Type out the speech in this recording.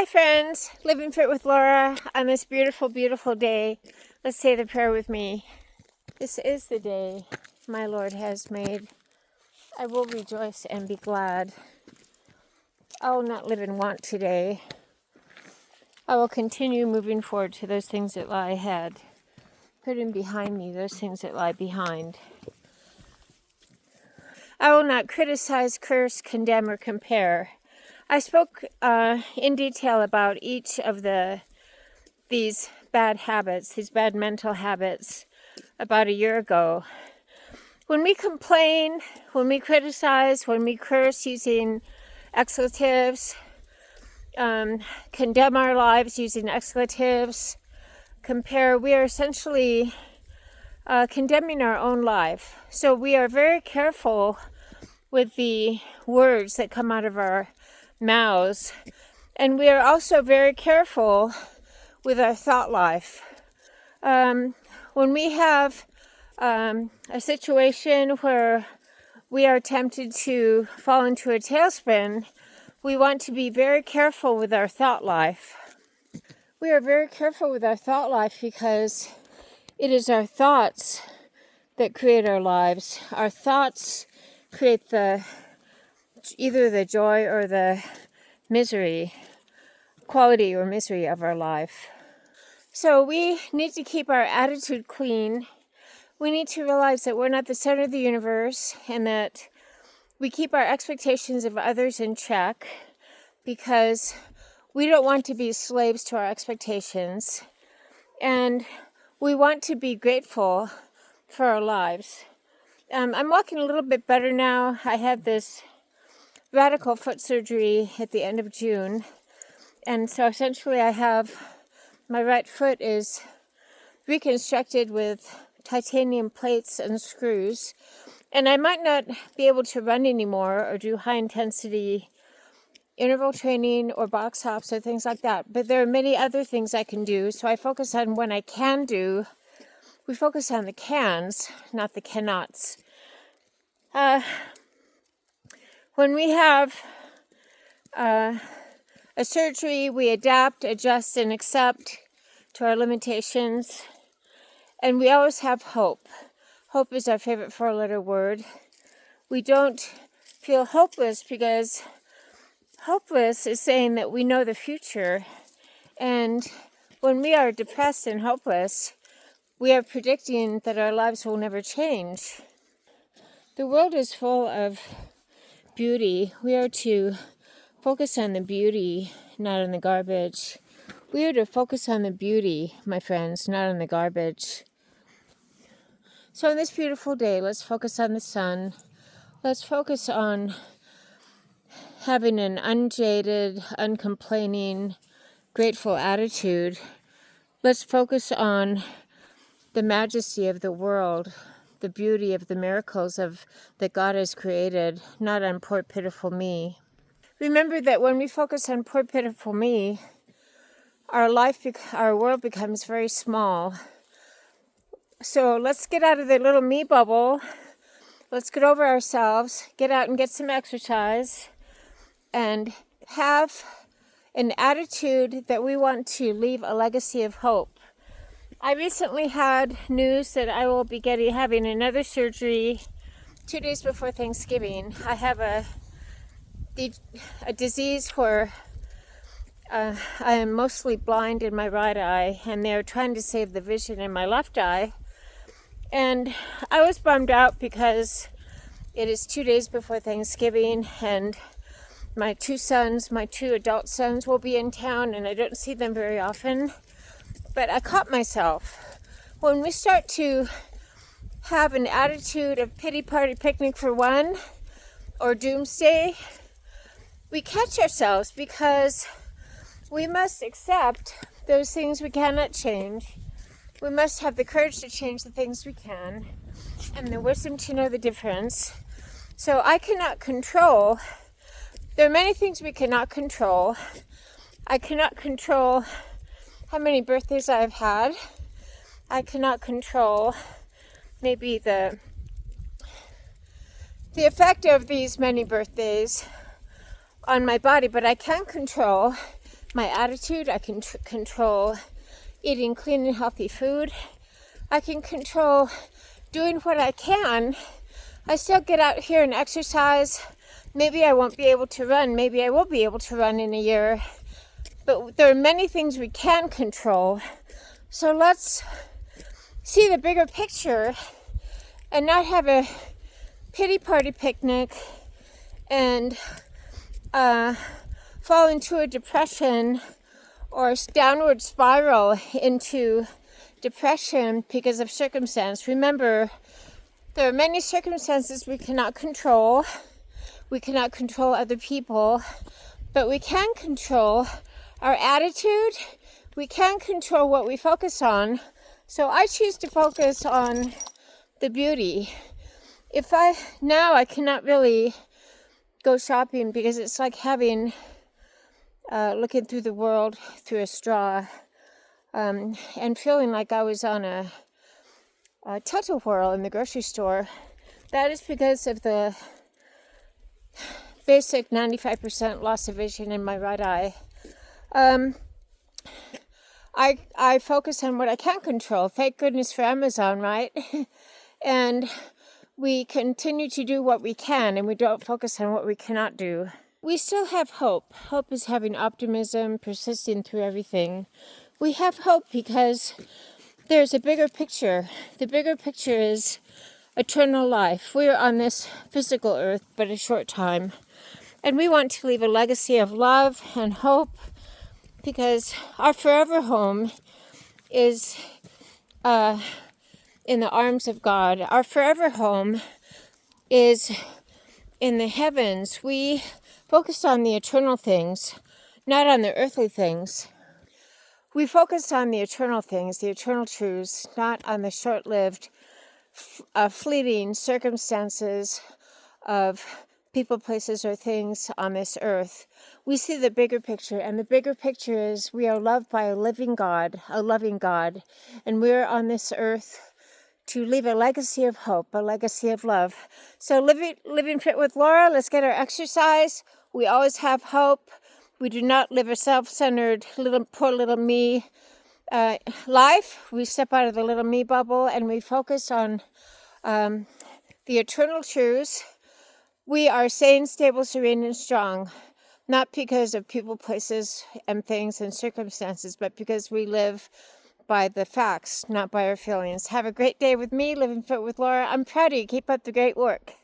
Hi friends, Living Fit with Laura on this beautiful, beautiful day. Let's say the prayer with me. This is the day my Lord has made. I will rejoice and be glad. I will not live in want today. I will continue moving forward to those things that lie ahead, putting behind me those things that lie behind. I will not criticize, curse, condemn, or compare. I spoke in detail about each of these bad habits, these bad mental habits, about a year ago. When we complain, when we criticize, when we curse using expletives, condemn our lives using expletives, compare, we are essentially condemning our own life. So we are very careful with the words that come out of our mouths. And we are also very careful with our thought life. When we have a situation where we are tempted to fall into a tailspin, we want to be very careful with our thought life. We are very careful with our thought life because it is our thoughts that create our lives. Our thoughts create either the joy or the misery, quality or misery of our life. So we need to keep our attitude clean. We need to realize that we're not the center of the universe and that we keep our expectations of others in check because we don't want to be slaves to our expectations. And we want to be grateful for our lives. I'm walking a little bit better now. I had this radical foot surgery at the end of June. And so essentially my right foot is reconstructed with titanium plates and screws. And I might not be able to run anymore or do high intensity interval training or box hops or things like that. But there are many other things I can do. So I focus on what I can do. We focus on the cans, not the cannots. When we have a surgery, we adapt, adjust, and accept to our limitations. And we always have hope. Hope is our favorite four-letter word. We don't feel hopeless because hopeless is saying that we know the future. And when we are depressed and hopeless, we are predicting that our lives will never change. The world is full of beauty. We are to focus on the beauty, not on the garbage. We are to focus on the beauty, my friends, not on the garbage. So on this beautiful day, let's focus on the sun. Let's focus on having an unjaded, uncomplaining, grateful attitude. Let's focus on the majesty of the world, the beauty of the miracles that God has created, not on poor, pitiful me. Remember that when we focus on poor, pitiful me, our world becomes very small. So let's get out of the little me bubble. Let's get over ourselves, get out and get some exercise, and have an attitude that we want to leave a legacy of hope. I recently had news that I will be having another surgery 2 days before Thanksgiving. I have a disease where I am mostly blind in my right eye, and they're trying to save the vision in my left eye. And I was bummed out because it is 2 days before Thanksgiving, and my two adult sons will be in town, and I don't see them very often. But I caught myself. When we start to have an attitude of pity party picnic for one, or doomsday, we catch ourselves because we must accept those things we cannot change. We must have the courage to change the things we can and the wisdom to know the difference. So I cannot control. There are many things we cannot control. I cannot control how many birthdays I've had. I cannot control maybe the effect of these many birthdays on my body, but I can control my attitude. I can control eating clean and healthy food. I can control doing what I can. I still get out here and exercise. Maybe I won't be able to run. Maybe I will be able to run in a year. But there are many things we can control. So let's see the bigger picture and not have a pity party picnic and fall into a depression or downward spiral into depression because of circumstance. Remember, there are many circumstances we cannot control. We cannot control other people, but we can control our attitude. We can control what we focus on. So I choose to focus on the beauty. I cannot really go shopping because it's like looking through the world through a straw, and feeling like I was on a tilt-a-whirl in the grocery store. That is because of the basic 95% loss of vision in my right eye. I focus on what I can control. Thank goodness for Amazon, right? And we continue to do what we can, and we don't focus on what we cannot do. We still have hope. Hope is having optimism, persisting through everything. We have hope because there's a bigger picture. The bigger picture is eternal life. We are on this physical earth but a short time. And we want to leave a legacy of love and hope because our forever home is in the arms of God. Our forever home is in the heavens. We focus on the eternal things, not on the earthly things. We focus on the eternal things, the eternal truths, not on the short-lived, fleeting circumstances of people, places, or things on this earth. We see the bigger picture, and the bigger picture is we are loved by a living God, a loving God, and we're on this earth to leave a legacy of hope, a legacy of love. So living fit with Laura, let's get our exercise. We always have hope. We do not live a self-centered, poor little me life. We step out of the little me bubble and we focus on the eternal truths. We are sane, stable, serene, and strong, not because of people, places, and things and circumstances, but because we live by the facts, not by our feelings. Have a great day with me, Living Fit with Laura. I'm proud of you. Keep up the great work.